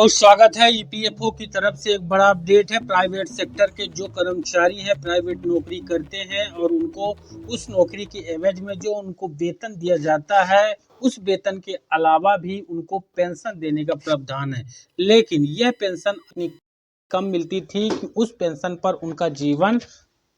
बहुत स्वागत है। ईपीएफओ की तरफ से एक बड़ा अपडेट है। प्राइवेट सेक्टर के जो कर्मचारी हैं, प्राइवेट नौकरी करते हैं और उनको उस नौकरी के एवज में जो उनको वेतन दिया जाता है, उस वेतन के अलावा भी उनको पेंशन देने का प्रावधान है। लेकिन यह पेंशन इतनी कम मिलती थी कि उस पेंशन पर उनका जीवन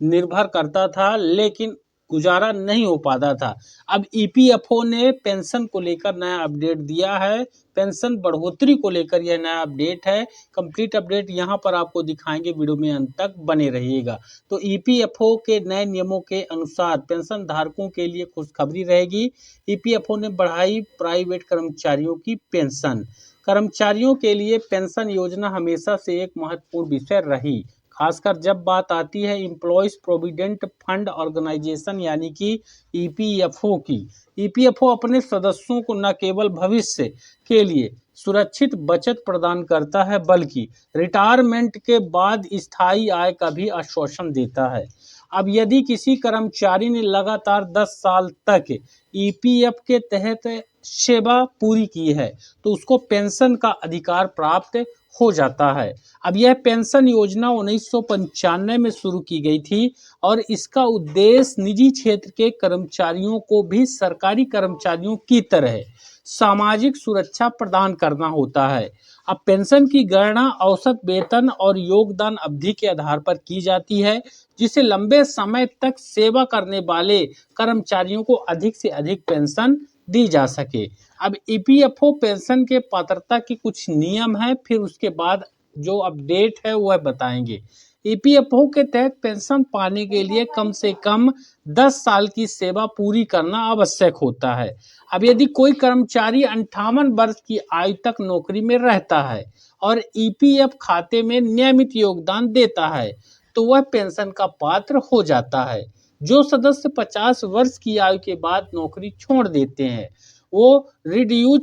निर्भर करता था, लेकिन गुजारा नहीं हो पाता था। अब ईपीएफओ ने पेंशन को लेकर नया अपडेट दिया है। पेंशन बढ़ोतरी को लेकर यह नया अपडेट है। कंप्लीट अपडेट यहां पर आपको दिखाएंगे, वीडियो में अंत तक बने रहिएगा। तो ईपीएफओ के नए नियमों के अनुसार पेंशन धारकों के लिए खुशखबरी रहेगी। ईपीएफओ ने बढ़ाई प्राइवेट कर्मचारियों की पेंशन। कर्मचारियों के लिए पेंशन योजना हमेशा से एक महत्वपूर्ण विषय रही, खासकर जब बात आती है एम्प्लॉयज प्रोविडेंट फंड ऑर्गेनाइजेशन यानी कि ईपीएफओ की। ईपीएफओ अपने सदस्यों को न केवल भविष्य के लिए सुरक्षित बचत प्रदान करता है, बल्कि रिटायरमेंट के बाद स्थायी आय का भी आश्वासन देता है। अब यदि किसी कर्मचारी ने लगातार 10 साल तक ईपीएफ के तहत सेवा पूरी की है, तो उसको पेंशन का अधिकार प्राप्त हो जाता है। अब यह पेंशन योजना 1995 में शुरू की गई थी और इसका उद्देश्य निजी क्षेत्र के कर्मचारियों को भी सरकारी कर्मचारियों की तरह सामाजिक सुरक्षा प्रदान करना होता है। अब पेंशन की गणना औसत वेतन और योगदान अवधि के आधार पर की जाती है, जिससे लंबे समय तक सेवा करने वाले कर्मचारियों को अधिक से अधिक पेंशन दी जा सके। अब ईपीएफओ पेंशन के पात्रता की कुछ नियम हैं, फिर उसके बाद जो अपडेट है वह बताएंगे। ईपीएफओ के तहत पेंशन पाने के लिए कम से कम 10 साल की सेवा पूरी करना आवश्यक होता है। अब यदि कोई कर्मचारी 58 वर्ष की आयु तक नौकरी में रहता है और ईपीएफ खाते में नियमित योगदान देता है, तो वह पेंशन का पात्र हो जाता है। जो सदस्य 50 वर्ष की आयु के बाद नौकरी छोड़ देते हैं, वो रिड्यूस्ड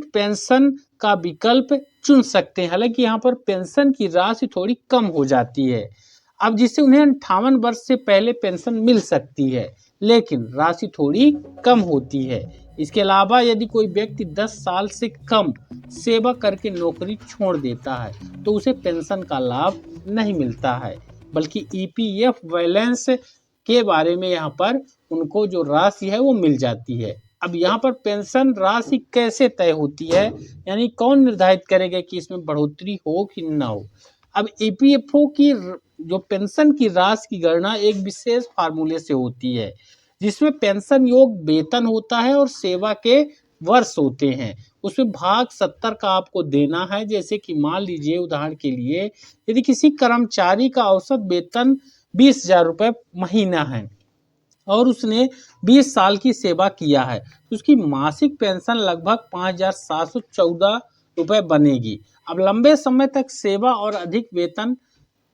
पेंशन का विकल्प चुन सकते हैं। हालांकि यहाँ पर पेंशन की राशि थोड़ी कम हो जाती है, अब जिससे उन्हें 58 वर्ष से पहले पेंशन मिल सकती है, लेकिन राशि थोड़ी कम होती है। इसके अलावा यदि कोई व्यक्ति 10 साल से कम सेवा करके नौकरी छोड़ देता है, तो उसे पेंशन का लाभ नहीं मिलता है, बल्कि ईपीएफ बैलेंस के बारे में यहाँ पर उनको जो राशि है वो मिल जाती है। अब यहाँ पर पेंशन राशि कैसे तय होती है, यानी कौन निर्धारित करेगा कि इसमें बढ़ोतरी हो कि ना हो। अब ईपीएफओ की जो पेंशन की राशि की गणना एक विशेष फार्मूले से होती है, जिसमें पेंशन योग वेतन होता है और सेवा के वर्ष होते हैं। उसमें भाग 70 का आपको देना है। जैसे कि मान लीजिए उदाहरण के लिए, यदि किसी कर्मचारी का औसत वेतन 20,000 रुपये महीना है और उसने 20 साल की सेवा किया है, तो उसकी मासिक पेंशन लगभग 5,714 रुपये बनेगी। अब लंबे समय तक सेवा और अधिक वेतन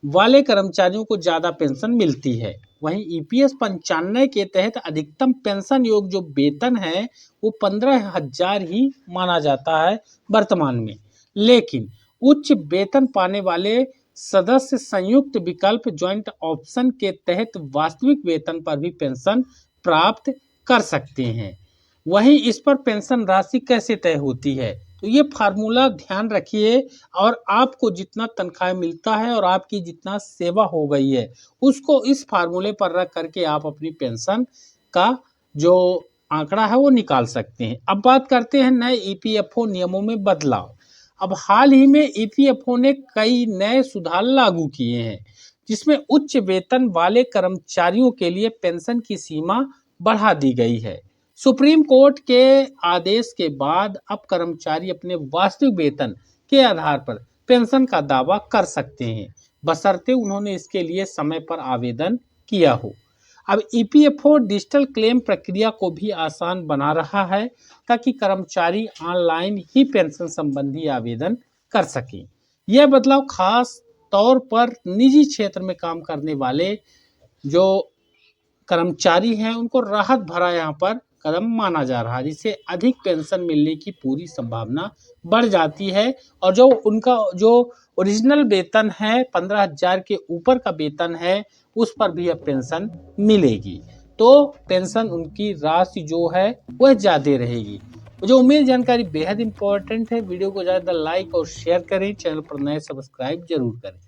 वाले कर्मचारियों को ज़्यादा पेंशन मिलती है। वहीं ईपीएस 95 के तहत अधिकतम पेंशन योग जो वेतन है वो 15,000 ही माना जाता है वर्तमान में। लेकिन उच्च वेतन पाने वाले सदस्य संयुक्त विकल्प ज्वाइंट ऑप्शन के तहत वास्तविक वेतन पर भी पेंशन प्राप्त कर सकते हैं। वहीं इस पर पेंशन राशि कैसे तय होती है, तो ये फार्मूला ध्यान रखिए, और आपको जितना तनख्वाह मिलता है और आपकी जितना सेवा हो गई है उसको इस फार्मूले पर रख करके आप अपनी पेंशन का जो आंकड़ा है वो निकाल सकते हैं। अब बात करते हैं नए ईपीएफओ नियमों में बदलाव। अब हाल ही में ईपीएफओ ने कई नए सुधार लागू किए हैं, जिसमें उच्च वेतन वाले कर्मचारियों के लिए पेंशन की सीमा बढ़ा दी गई है। सुप्रीम कोर्ट के आदेश के बाद अब कर्मचारी अपने वास्तविक वेतन के आधार पर पेंशन का दावा कर सकते हैं, बशर्ते उन्होंने इसके लिए समय पर आवेदन किया हो। अब ईपीएफओ डिजिटल क्लेम प्रक्रिया को भी आसान बना रहा है, ताकि कर्मचारी ऑनलाइन ही पेंशन संबंधी आवेदन कर सकें। यह बदलाव खास तौर पर निजी क्षेत्र में काम करने वाले जो कर्मचारी हैं उनको राहत भरा यहाँ पर कदम माना जा रहा है, जिससे अधिक पेंशन मिलने की पूरी संभावना बढ़ जाती है। और जो उनका जो ओरिजिनल वेतन है 15,000 के ऊपर का वेतन है, उस पर भी अब पेंशन मिलेगी, तो पेंशन उनकी राशि जो है वह ज़्यादा रहेगी। मुझे उम्मीद जानकारी बेहद इंपॉर्टेंट है। वीडियो को ज़्यादा लाइक और शेयर करें, चैनल पर नए सब्सक्राइब जरूर करें।